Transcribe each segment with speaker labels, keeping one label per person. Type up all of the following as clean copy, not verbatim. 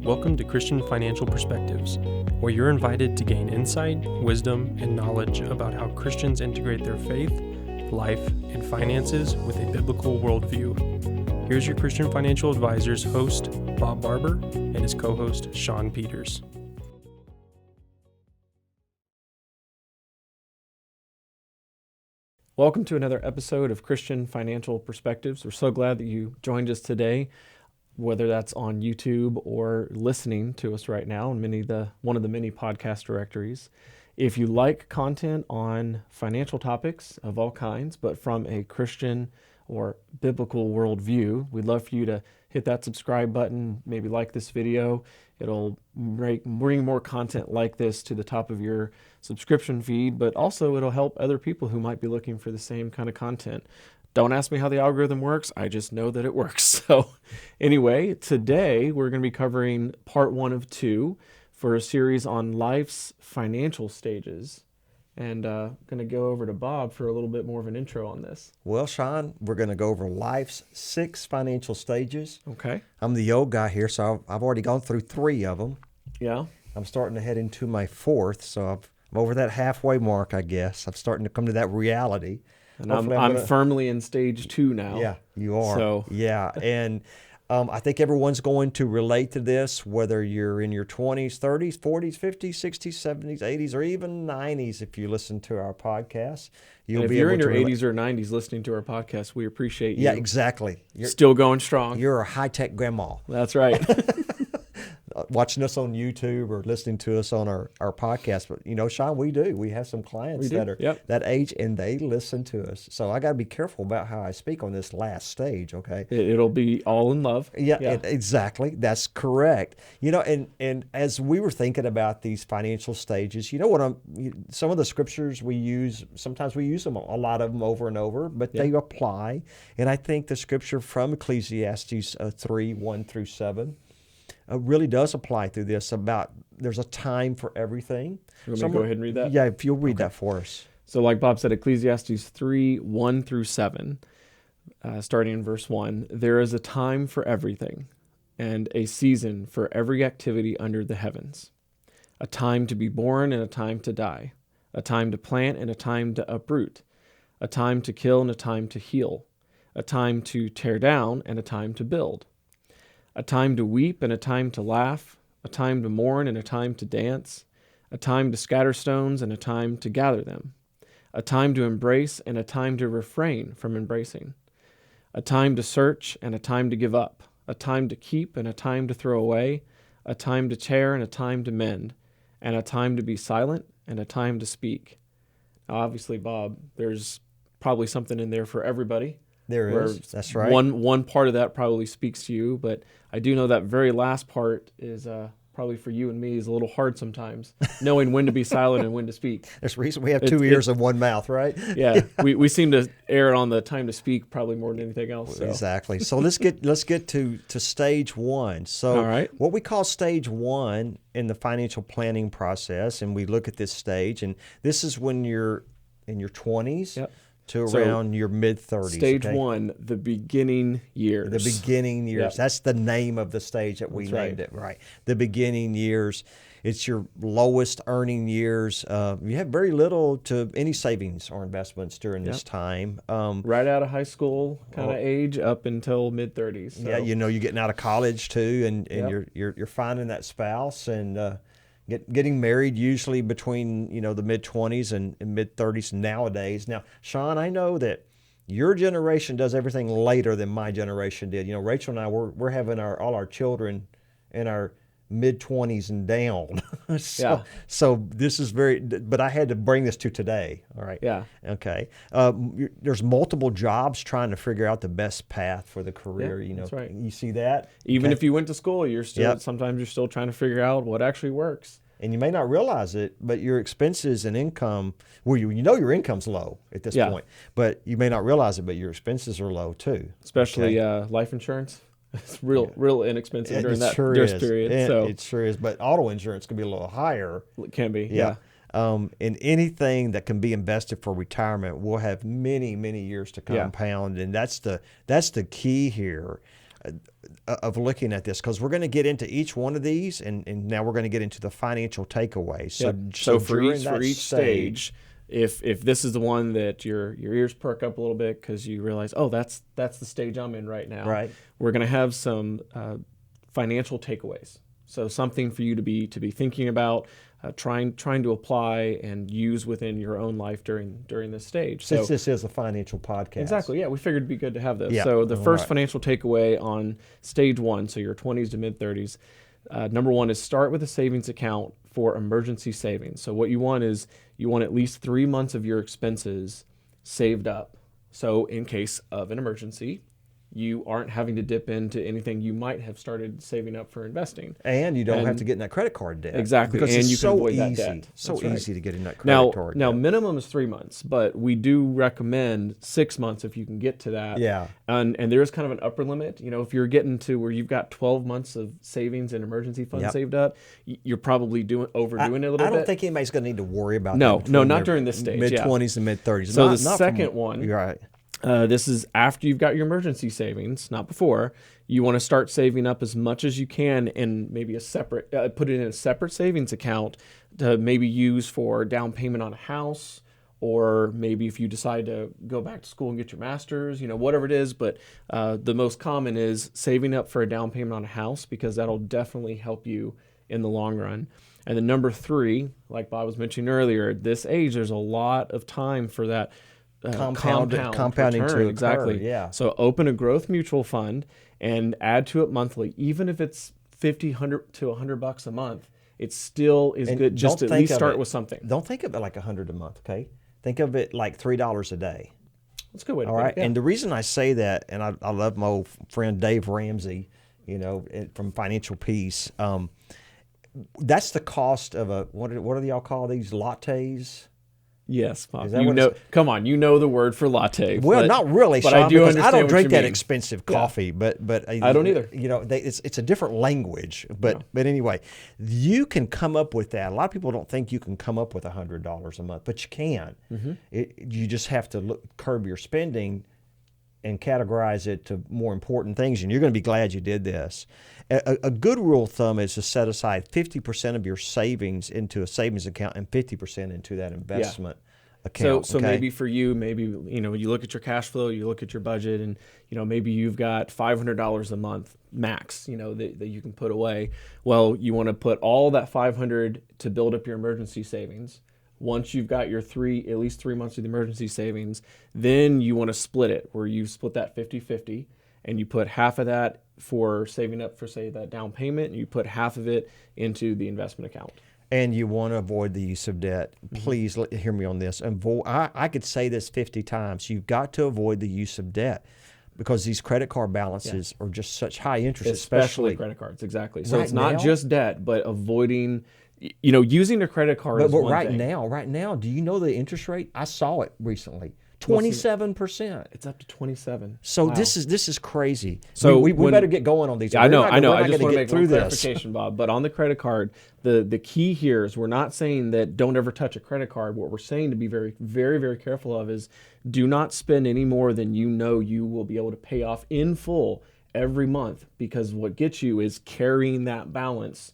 Speaker 1: Welcome to Christian Financial Perspectives, where you're invited to gain insight, wisdom, and knowledge about how Christians integrate their faith, life, and finances with a biblical worldview. Here's your Christian Financial Advisors host, Bob Barber, and his co-host, Shawn Peters. Welcome to another episode of Christian Financial Perspectives. We're so glad that you joined us today, whether that's on YouTube or listening to us right now in one of the many podcast directories. If you like content on financial topics of all kinds, but from a Christian or biblical worldview, we'd love for you to hit that subscribe button, maybe like this video. It'll bring more content like this to the top of your subscription feed, but also it'll help other people who might be looking for the same kind of content. Don't ask me how the algorithm works. I just know that it works. So anyway, today we're going to be covering part 1 of 2 for a series on life's financial stages. And going to go over to Bob for a little bit more of an intro on this.
Speaker 2: Well, Shawn, we're going to go over life's 6 financial stages.
Speaker 1: Okay.
Speaker 2: I'm the old guy here, so I've already gone through 3 of them.
Speaker 1: Yeah.
Speaker 2: I'm starting to head into my 4th, so I'm over that halfway mark, I guess. I'm starting to come to that reality.
Speaker 1: And I'm firmly in stage 2 now.
Speaker 2: Yeah, you are.
Speaker 1: So.
Speaker 2: Yeah, and I think everyone's going to relate to this, whether you're in your 20s, 30s, 40s, 50s, 60s, 70s, 80s, or even 90s if you listen to our podcast.
Speaker 1: If you're in your 80s or 90s listening to our podcast, we appreciate you.
Speaker 2: Yeah, exactly.
Speaker 1: You're still going strong.
Speaker 2: You're a high-tech grandma.
Speaker 1: That's right.
Speaker 2: Watching us on YouTube or listening to us on our podcast. But, you know, Shawn, we do. We have some clients that are that age, and they listen to us. So I got to be careful about how I speak on this last stage, okay?
Speaker 1: It'll be all in love.
Speaker 2: Yeah. Exactly. That's correct. You know, and as we were thinking about these financial stages, you know some of the scriptures we use, sometimes we use them, a lot of them over and over, but they apply. And I think the scripture from Ecclesiastes 3, 1 through 7, really does apply through this about there's a time for everything.
Speaker 1: You want me to go ahead and read that?
Speaker 2: Yeah, if you'll read that for us.
Speaker 1: So like Bob said, Ecclesiastes 3, 1 through 7, starting in verse 1, there is a time for everything and a season for every activity under the heavens, a time to be born and a time to die, a time to plant and a time to uproot, a time to kill and a time to heal, a time to tear down and a time to build, a time to weep and a time to laugh, a time to mourn and a time to dance, a time to scatter stones and a time to gather them, a time to embrace and a time to refrain from embracing, a time to search and a time to give up, a time to keep and a time to throw away, a time to tear and a time to mend, and a time to be silent and a time to speak. Now, obviously, Bob, there's probably something in there for everybody.
Speaker 2: There is. That's right.
Speaker 1: One part of that probably speaks to you, but I do know that very last part is probably for you and me is a little hard sometimes, knowing when to be silent and when to speak.
Speaker 2: There's a reason we have 2 ears and 1 mouth, right?
Speaker 1: Yeah, we seem to err on the time to speak probably more than anything else. So.
Speaker 2: Exactly. So let's get to stage 1. So
Speaker 1: all right.
Speaker 2: What we call stage 1 in the financial planning process, and we look at this stage, and this is when you're in your 20s.
Speaker 1: Yep.
Speaker 2: To around your mid-30s.
Speaker 1: Stage 1, the beginning years.
Speaker 2: The beginning years.
Speaker 1: Yep.
Speaker 2: That's the name of the stage that we named it, right? The beginning years. It's your lowest earning years. You have very little to any savings or investments during this time.
Speaker 1: Right out of high school kind of age up until mid-30s. So.
Speaker 2: Yeah, you know, you're getting out of college too, and you're finding that spouse and getting married usually between, you know, the mid-20s and mid-30s nowadays. Now, Shawn, I know that your generation does everything later than my generation did. You know, Rachel and I, we're having all our children in our mid-20s and down. So this is but I had to bring this to today. All right.
Speaker 1: Yeah.
Speaker 2: Okay. There's multiple jobs trying to figure out the best path for the career.
Speaker 1: Yeah,
Speaker 2: you know,
Speaker 1: that's right.
Speaker 2: You see that?
Speaker 1: Even if you went to school, sometimes you're still trying to figure out what actually works.
Speaker 2: And you may not realize it, but your expenses and income, well, you know your income's low at this point, but you may not realize it, but your expenses are low too.
Speaker 1: Especially life insurance. It's real inexpensive during that period.
Speaker 2: It sure is. But auto insurance can be a little higher.
Speaker 1: It can be, yeah.
Speaker 2: And anything that can be invested for retirement will have many, many years to compound, and that's the key here. of looking at this, because we're going to get into each one of these, and now we're going to get into the financial takeaways.
Speaker 1: So for each stage, if this is the one that your ears perk up a little bit because you realize, oh, that's the stage I'm in right now.
Speaker 2: Right.
Speaker 1: We're going to have some financial takeaways. So something for you to be thinking about, trying to apply and use within your own life during this stage.
Speaker 2: Since this is a financial podcast.
Speaker 1: Exactly. Yeah, we figured it'd be good to have this.
Speaker 2: Yeah.
Speaker 1: So the first financial takeaway on stage 1, so your 20s to mid 30s, number 1 is start with a savings account for emergency savings. So what you want is you want at least 3 months of your expenses saved up. So in case of an emergency, you aren't having to dip into anything you might have started saving up for investing.
Speaker 2: And you don't have to get in that credit card debt.
Speaker 1: Exactly.
Speaker 2: Because
Speaker 1: and
Speaker 2: it's
Speaker 1: you can
Speaker 2: so
Speaker 1: avoid
Speaker 2: easy.
Speaker 1: that debt.
Speaker 2: So
Speaker 1: That's
Speaker 2: easy
Speaker 1: right.
Speaker 2: to get in that credit card
Speaker 1: Now
Speaker 2: debt.
Speaker 1: minimum is 3 months, but we do recommend 6 months if you can get to that.
Speaker 2: Yeah.
Speaker 1: And there is kind of an upper limit. You know, if you're getting to where you've got 12 months of savings and emergency funds saved up, you're probably overdoing it a little bit.
Speaker 2: I don't think anybody's going to need to worry about
Speaker 1: No,
Speaker 2: that.
Speaker 1: not during this stage.
Speaker 2: Mid-20s and mid-30s.
Speaker 1: So the second one,
Speaker 2: you're right.
Speaker 1: this is after you've got your emergency savings, not before. You want to start saving up as much as you can and maybe a separate, put it in a separate savings account to maybe use for down payment on a house, or maybe if you decide to go back to school and get your master's, whatever it is. But the most common is saving up for a down payment on a house, because that'll definitely help you in the long run. And then number 3, like Bob was mentioning earlier, at this age, there's a lot of time for that
Speaker 2: compounding
Speaker 1: return.
Speaker 2: to
Speaker 1: Exactly.
Speaker 2: Yeah.
Speaker 1: So open a growth mutual fund and add to it monthly, even if it's $50, $100 to $100 a month. It still is good just to at least start with something.
Speaker 2: Don't think of it like $100 a month, okay? Think of it like $3 a day.
Speaker 1: That's a good way to
Speaker 2: All
Speaker 1: put
Speaker 2: right.
Speaker 1: it. Yeah.
Speaker 2: And the reason I say that, and I love my old friend Dave Ramsey, from Financial Peace. That's the cost of what do y'all call these, lattes?
Speaker 1: Yes, Bob.
Speaker 2: Is that what it's-
Speaker 1: Come on, you know the word for latte.
Speaker 2: Well, not really,
Speaker 1: but
Speaker 2: Shawn,
Speaker 1: I do
Speaker 2: because
Speaker 1: understand
Speaker 2: I don't
Speaker 1: what
Speaker 2: drink
Speaker 1: you
Speaker 2: that
Speaker 1: mean.
Speaker 2: expensive coffee, but
Speaker 1: I don't either.
Speaker 2: It's a different language, but anyway, you can come up with that. A lot of people don't think you can come up with $100 a month, but you can.
Speaker 1: Mm-hmm.
Speaker 2: You just have to curb your spending and categorize it to more important things, and you're going to be glad you did this. A good rule of thumb is to set aside 50% of your savings into a savings account and 50% into that investment account.
Speaker 1: So maybe for you, you look at your cash flow, you look at your budget, and maybe you've got $500 a month max, that you can put away. Well, you want to put all that $500 to build up your emergency savings. Once you've got your at least 3 months of the emergency savings, then you want to split it, where you split that 50-50, and you put half of that for saving up for, say, that down payment, and you put half of it into the investment account.
Speaker 2: And you want to avoid the use of debt. Please hear me on this. I could say this 50 times. You've got to avoid the use of debt, because these credit card balances are just such high interest,
Speaker 1: especially credit cards. Exactly. So
Speaker 2: right
Speaker 1: it's not
Speaker 2: now,
Speaker 1: just debt, but avoiding, using a credit card is one
Speaker 2: right
Speaker 1: thing.
Speaker 2: right now, do you know the interest rate? I saw it recently. 27%.
Speaker 1: It's up to 27.
Speaker 2: So
Speaker 1: Wow.
Speaker 2: this is crazy.
Speaker 1: So
Speaker 2: we better get going on these.
Speaker 1: I know. I
Speaker 2: We're not
Speaker 1: just
Speaker 2: gonna
Speaker 1: want to
Speaker 2: get
Speaker 1: make
Speaker 2: through
Speaker 1: one
Speaker 2: this.
Speaker 1: clarification, Bob. But on the credit card, the key here is we're not saying that don't ever touch a credit card. What we're saying to be very, very, very careful of is do not spend any more than you will be able to pay off in full every month, because what gets you is carrying that balance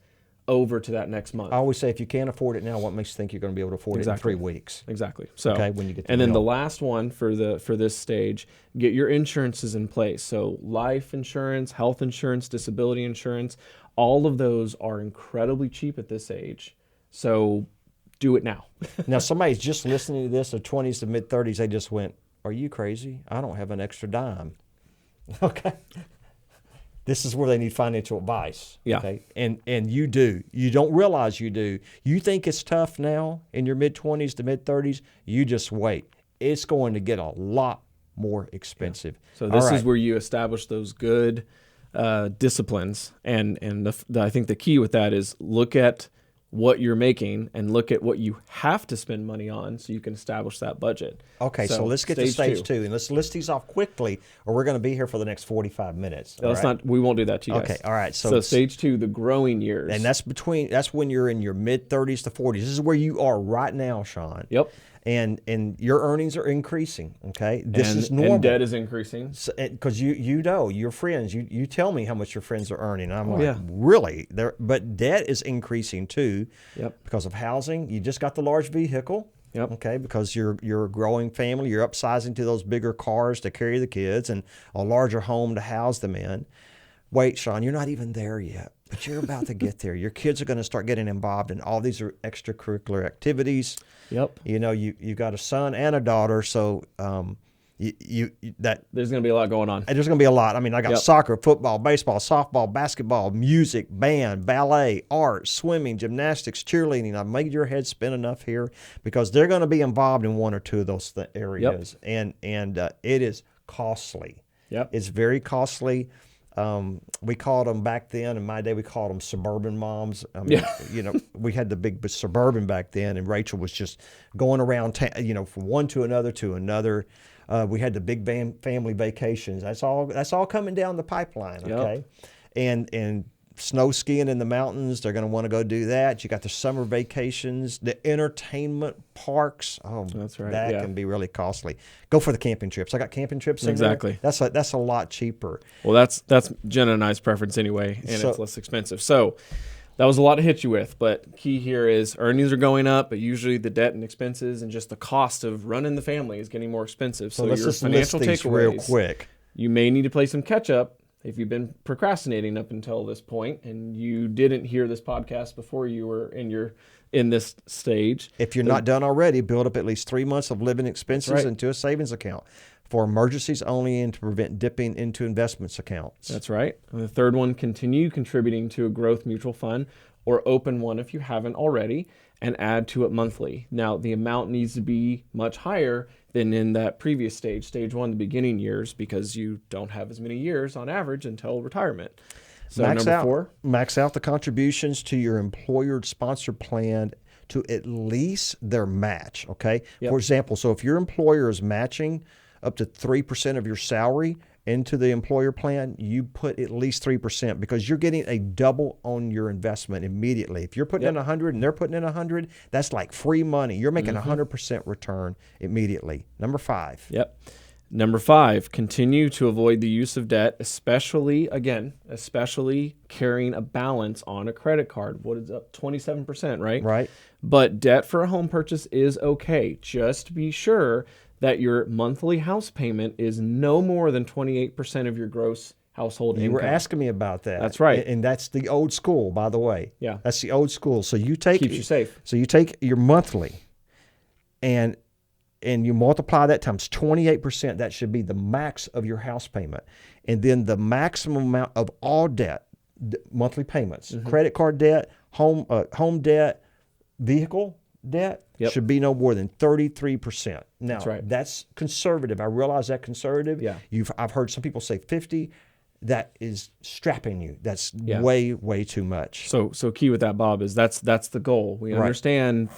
Speaker 1: over to that next month.
Speaker 2: I always say, if you can't afford it now, what makes you think you're going to be able to afford it in 3 weeks?
Speaker 1: Exactly. So,
Speaker 2: okay, when you get
Speaker 1: and then the last one for this stage, get your insurances in place. So life insurance, health insurance, disability insurance, all of those are incredibly cheap at this age. So do it now.
Speaker 2: Now, somebody's just listening to this, their 20s to mid 30s, they just went, "Are you crazy? I don't have an extra dime." Okay. This is where they need financial advice.
Speaker 1: Yeah.
Speaker 2: Okay. And you do. You don't realize you do. You think it's tough now in your mid-20s to mid-30s. You just wait. It's going to get a lot more expensive.
Speaker 1: Yeah. So this is where you establish those good disciplines. And I think the key with that is look at what you're making and look at what you have to spend money on so you can establish that budget.
Speaker 2: Okay, so let's get to stage 2. And let's list these off quickly, or we're going to be here for the next 45 minutes.
Speaker 1: We won't do that to you guys.
Speaker 2: Okay, all right.
Speaker 1: So stage 2, the growing years.
Speaker 2: And that's when you're in your mid 30s to 40s. This is where you are right now, Shawn.
Speaker 1: Yep.
Speaker 2: and your earnings are increasing. Okay, this is normal.
Speaker 1: And debt is increasing.
Speaker 2: Because you know your friends, you tell me how much your friends are earning. I'm like,
Speaker 1: yeah.
Speaker 2: really? But debt is increasing too.
Speaker 1: Yep.
Speaker 2: Because of housing. You just got the large vehicle.
Speaker 1: Yep.
Speaker 2: Okay, because you're a growing family, you're upsizing to those bigger cars to carry the kids and a larger home to house them in. Wait, Shawn, you're not even there yet, but you're about to get there. Your kids are going to start getting involved in all these extracurricular activities.
Speaker 1: Yep.
Speaker 2: You know, you got a son and a daughter, so that
Speaker 1: there's going to be a lot going on.
Speaker 2: There's going to be a lot. I mean, I got soccer, football, baseball, softball, basketball, music, band, ballet, art, swimming, gymnastics, cheerleading. I've made your head spin enough here because they're going to be involved in one or two of those areas, and it is costly.
Speaker 1: Yep.
Speaker 2: It's very costly. We called them back then, in my day, we called them suburban moms. I mean, you know, we had the big suburban back then, and Rachel was just going around, from one to another. We had the big family vacations. That's all coming down the pipeline. Okay, and snow skiing in the mountains. They're going to want to go do that. You got the summer vacations, the entertainment parks. Oh,
Speaker 1: that's right.
Speaker 2: That can be really costly. Go for the camping trips. I got camping trips.
Speaker 1: Exactly.
Speaker 2: That's a lot cheaper.
Speaker 1: Well, that's Jenna and I's preference anyway, and it's less expensive. So that was a lot to hit you with, but key here is earnings are going up, but usually the debt and expenses and just the cost of running the family is getting more expensive. So
Speaker 2: let's
Speaker 1: your
Speaker 2: just
Speaker 1: financial
Speaker 2: list these
Speaker 1: takeaways,
Speaker 2: real quick.
Speaker 1: You may need to play some catch up if you've been procrastinating up until this point and you didn't hear this podcast before you were in this stage.
Speaker 2: If you're not done already, build up at least 3 months of living expenses into a savings account for emergencies only and to prevent dipping into investments accounts.
Speaker 1: That's right. And the third one, continue contributing to a growth mutual fund or open one if you haven't already and add to it monthly. Now, the amount needs to be much higher than in that previous stage one, the beginning years, because you don't have as many years on average until retirement. So number 4.
Speaker 2: Max out the contributions to your employer-sponsored plan to at least their match, okay? Yep. For example, so if your employer is matching up to 3% of your salary into the employer plan, you put at least 3% because you're getting a double on your investment immediately. If you're putting in 100 and they're putting in 100, that's like free money. You're making 100% return immediately. Number 5.
Speaker 1: Yep. Number 5, continue to avoid the use of debt, especially carrying a balance on a credit card. What is up? 27%, right?
Speaker 2: Right.
Speaker 1: But debt for a home purchase is okay. Just be sure that your monthly house payment is no more than 28% of your gross household income.
Speaker 2: You were asking me about that.
Speaker 1: That's right.
Speaker 2: And that's the old school, by the way.
Speaker 1: Yeah.
Speaker 2: That's the old school. So you take
Speaker 1: keeps you safe.
Speaker 2: So you take your monthly and you multiply that times 28%. That should be the max of your house payment. And then the maximum amount of all debt, monthly payments, credit card debt, home debt, vehicle debt, should be no more than 33%. Now, that's conservative. I realize that conservative.
Speaker 1: Yeah.
Speaker 2: I've heard some people say 50. That is strapping you. That's way, way too much.
Speaker 1: So key with that, Bob, is that's the goal. We understand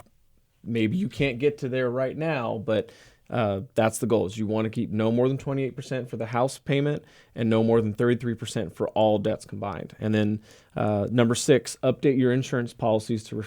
Speaker 1: maybe you can't get to there right now, but that's the goal. Is you want to keep no more than 28% for the house payment and no more than 33% for all debts combined. And then number 6, update your insurance policies to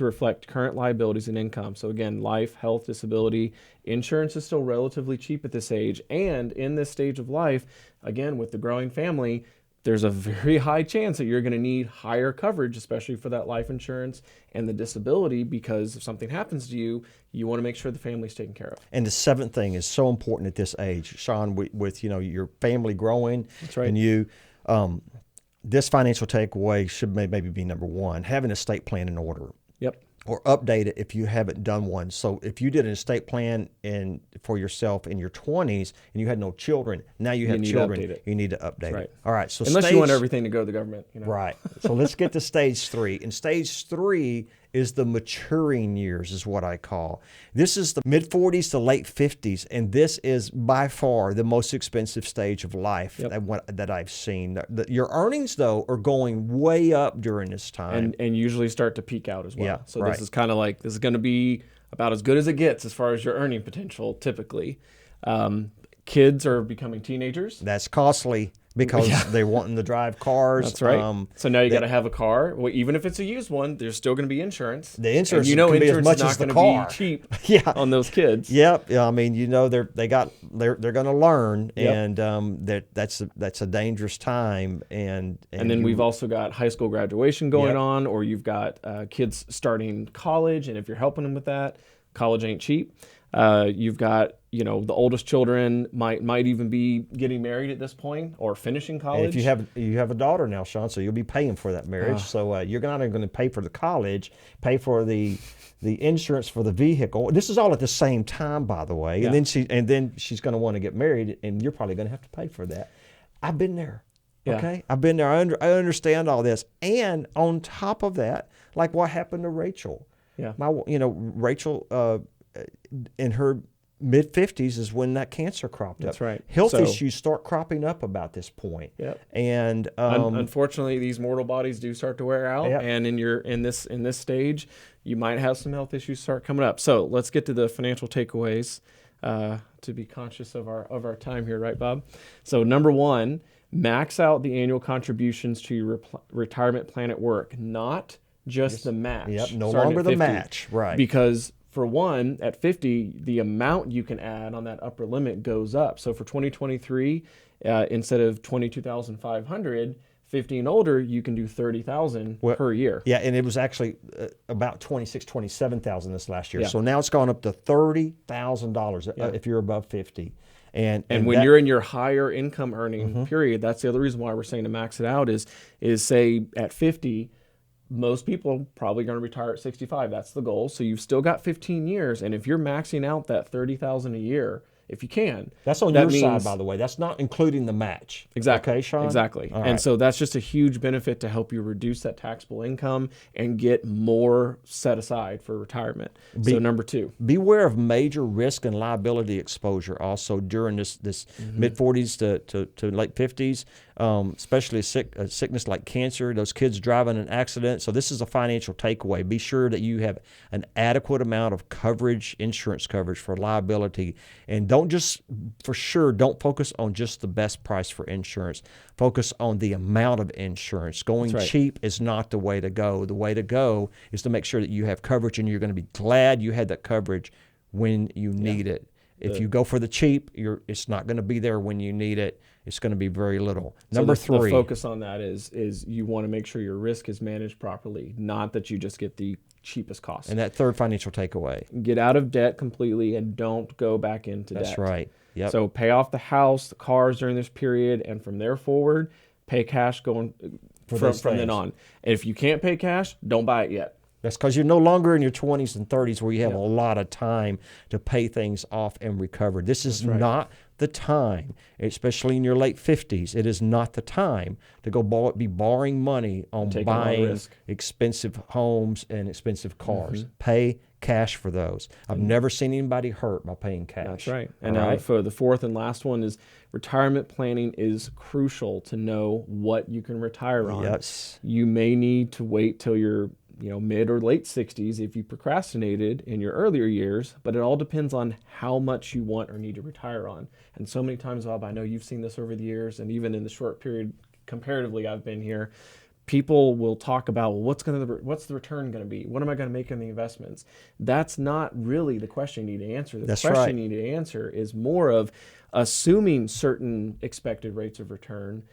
Speaker 1: reflect current liabilities and income. So again, life, health, disability, insurance is still relatively cheap at this age. And in this stage of life, again, with the growing family, there's a very high chance that you're going to need higher coverage, especially for that life insurance and the disability, because if something happens to you, you want to make sure the family's taken care of.
Speaker 2: And the 7th thing is so important at this age, Shawn, with your family growing.
Speaker 1: That's right.
Speaker 2: And you, this financial takeaway should maybe be number 1, have an estate plan in order.
Speaker 1: Yep.
Speaker 2: Or update it if you haven't done one. So if you did an estate plan for yourself in your 20s and you had no children, now you have children, you need to update it. All right. So
Speaker 1: unless you want everything to go to the government.
Speaker 2: Right. So let's get to stage 3. And stage 3 is the maturing years, is what I call. This is the mid-40s to late 50s, and this is by far the most expensive stage of life that I've seen. Your earnings, though, are going way up during this time.
Speaker 1: And usually start to peak out as well.
Speaker 2: Yeah,
Speaker 1: so this is kind of like, this is going to be about as good as it gets as far as your earning potential, typically. Kids are becoming teenagers.
Speaker 2: That's costly. because they're wanting to drive cars.
Speaker 1: That's right. So now you got to have a car. Well, even if it's a used one, there's still going to be insurance.
Speaker 2: The insurance
Speaker 1: and
Speaker 2: can be as much
Speaker 1: is not
Speaker 2: as the
Speaker 1: going
Speaker 2: car.
Speaker 1: to be cheap
Speaker 2: Yeah.
Speaker 1: on those kids.
Speaker 2: Yep. Yeah. I mean, they're going to learn,
Speaker 1: Yep.
Speaker 2: and that's a dangerous time. And
Speaker 1: then we've also got high school graduation going
Speaker 2: Yep.
Speaker 1: on, or you've got kids starting college, and if you're helping them with that, college ain't cheap. You've got, the oldest children might even be getting married at this point or finishing college.
Speaker 2: And if you have a daughter now, Shawn, so you'll be paying for that marriage. So you're not only going to pay for the college, pay for the insurance for the vehicle. This is all at the same time, by the way.
Speaker 1: Yeah.
Speaker 2: And then she's going to want to get married, and you're probably going to have to pay for that. I've been there.
Speaker 1: Yeah.
Speaker 2: Okay, I've been there. I understand all this, and on top of that, like what happened to Rachel.
Speaker 1: Yeah.
Speaker 2: Rachel in her mid-50s is when that cancer cropped up.
Speaker 1: That's right.
Speaker 2: Health issues start cropping up about this point.
Speaker 1: Yep.
Speaker 2: And
Speaker 1: unfortunately, these mortal bodies do start to wear out,
Speaker 2: Yep.
Speaker 1: and in this stage, you might have some health issues start coming up. So let's get to the financial takeaways to be conscious of our time here, right, Bob? So number one, max out the annual contributions to your retirement plan at work, not just the match.
Speaker 2: Yep, no
Speaker 1: starting
Speaker 2: longer
Speaker 1: at
Speaker 2: the
Speaker 1: 50.
Speaker 2: match, right?
Speaker 1: Because for one, at 50, the amount you can add on that upper limit goes up. So for 2023, instead of 22,500, 50 and older, you can do 30,000 per year.
Speaker 2: Yeah, and it was actually about 27,000 this last year.
Speaker 1: Yeah.
Speaker 2: So now it's gone up to $30,000 if you're above 50. And
Speaker 1: when you're in your higher income earning period, that's the other reason why we're saying to max it out is say at 50, most people probably going to retire at 65. That's the goal. So you've still got 15 years. And if you're maxing out that 30,000 a year, if you can,
Speaker 2: that's on your side, by the way. That's not including the match.
Speaker 1: Exactly.
Speaker 2: Okay, Shawn?
Speaker 1: Exactly.
Speaker 2: All
Speaker 1: and
Speaker 2: right.
Speaker 1: so that's just a huge benefit to help you reduce that taxable income and get more set aside for retirement. So number two.
Speaker 2: Beware of major risk and liability exposure also during this mid-40s to late 50s, especially a sickness like cancer, those kids driving an accident. So this is a financial takeaway. Be sure that you have an adequate amount of coverage, insurance coverage for liability. And don't focus on just the best price for insurance. Focus on the amount of insurance. Going cheap is not the way to go. The way to go is to make sure that you have coverage, and you're going to be glad you had that coverage when you need it. If you go for the cheap, it's not going to be there when you need it. It's going to be very little. Number three.
Speaker 1: The focus on that is you want to make sure your risk is managed properly, not that you just get the cheapest cost.
Speaker 2: And that third financial takeaway.
Speaker 1: Get out of debt completely and don't go back into debt.
Speaker 2: That's right. Yep.
Speaker 1: So pay off the house, the cars during this period, and from there forward, pay cash going from then on. And if you can't pay cash, don't buy it yet.
Speaker 2: That's because you're no longer in your 20s and 30s where you have a lot of time to pay things off and recover. This is not the time, especially in your late 50s. It is not the time to be borrowing money on buying expensive homes and expensive cars. Pay cash for those. I've never seen anybody hurt by paying cash.
Speaker 1: That's right. And now for the fourth and last one is retirement planning is crucial to know what you can retire on.
Speaker 2: Yes.
Speaker 1: You may need to wait till you're mid or late 60s if you procrastinated in your earlier years, but it all depends on how much you want or need to retire on. And so many times, Bob, I know you've seen this over the years, and even in the short period comparatively I've been here, people will talk about, well, what's the return going to be? What am I going to make on the investments? That's not really the question you need to answer. The question you need to answer is more of assuming certain expected rates of return.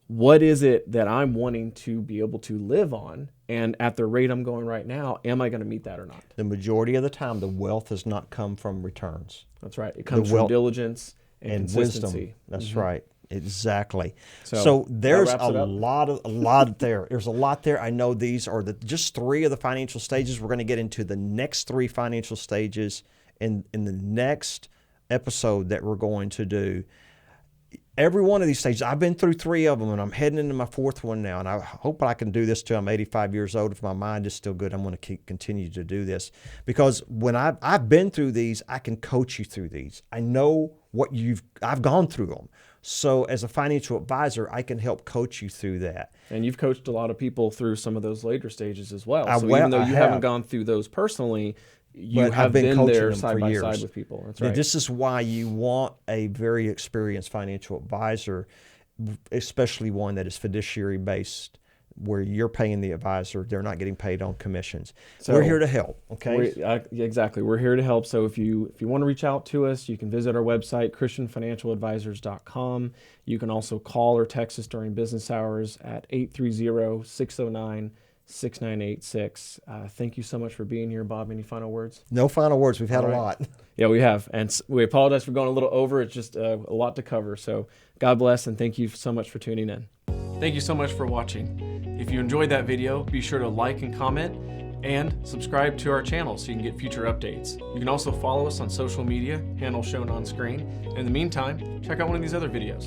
Speaker 1: What is it that I'm wanting to be able to live on? And at the rate I'm going right now, am I going to meet that or not?
Speaker 2: The majority of the time, the wealth does not come from returns.
Speaker 1: That's right. It comes from diligence and consistency.
Speaker 2: Wisdom. That's right. Exactly. So there's a lot there. There's a lot there. I know these are just three of the financial stages. We're going to get into the next three financial stages in the next episode that we're going to do. Every one of these stages, I've been through three of them, and I'm heading into my fourth one now. And I hope I can do this till I'm 85 years old. If my mind is still good, I'm going to continue to do this. Because when I've been through these, I can coach you through these. I know what I've gone through them. So as a financial advisor, I can help coach you through that.
Speaker 1: And you've coached a lot of people through some of those later stages as well. So even though you haven't gone through those personally, you have been there side by side with people. That's right.
Speaker 2: This is why you want a very experienced financial advisor especially one that is fiduciary based, where you're paying the advisor, they're not getting paid on commissions. So we're here to help. Okay.
Speaker 1: Exactly. We're here to help. So if you want to reach out to us, you can visit our website, christianfinancialadvisors.com. You can also call or text us during business hours at 830-609-6986. Thank you so much for being here, Bob. Any final words?
Speaker 2: No final words. We've had a lot.
Speaker 1: Yeah, we have. And we apologize for going a little over. It's just a lot to cover. So God bless, and thank you so much for tuning in. Thank you so much for watching. If you enjoyed that video, be sure to like and comment and subscribe to our channel so you can get future updates. You can also follow us on social media, handle shown on screen. In the meantime, check out one of these other videos.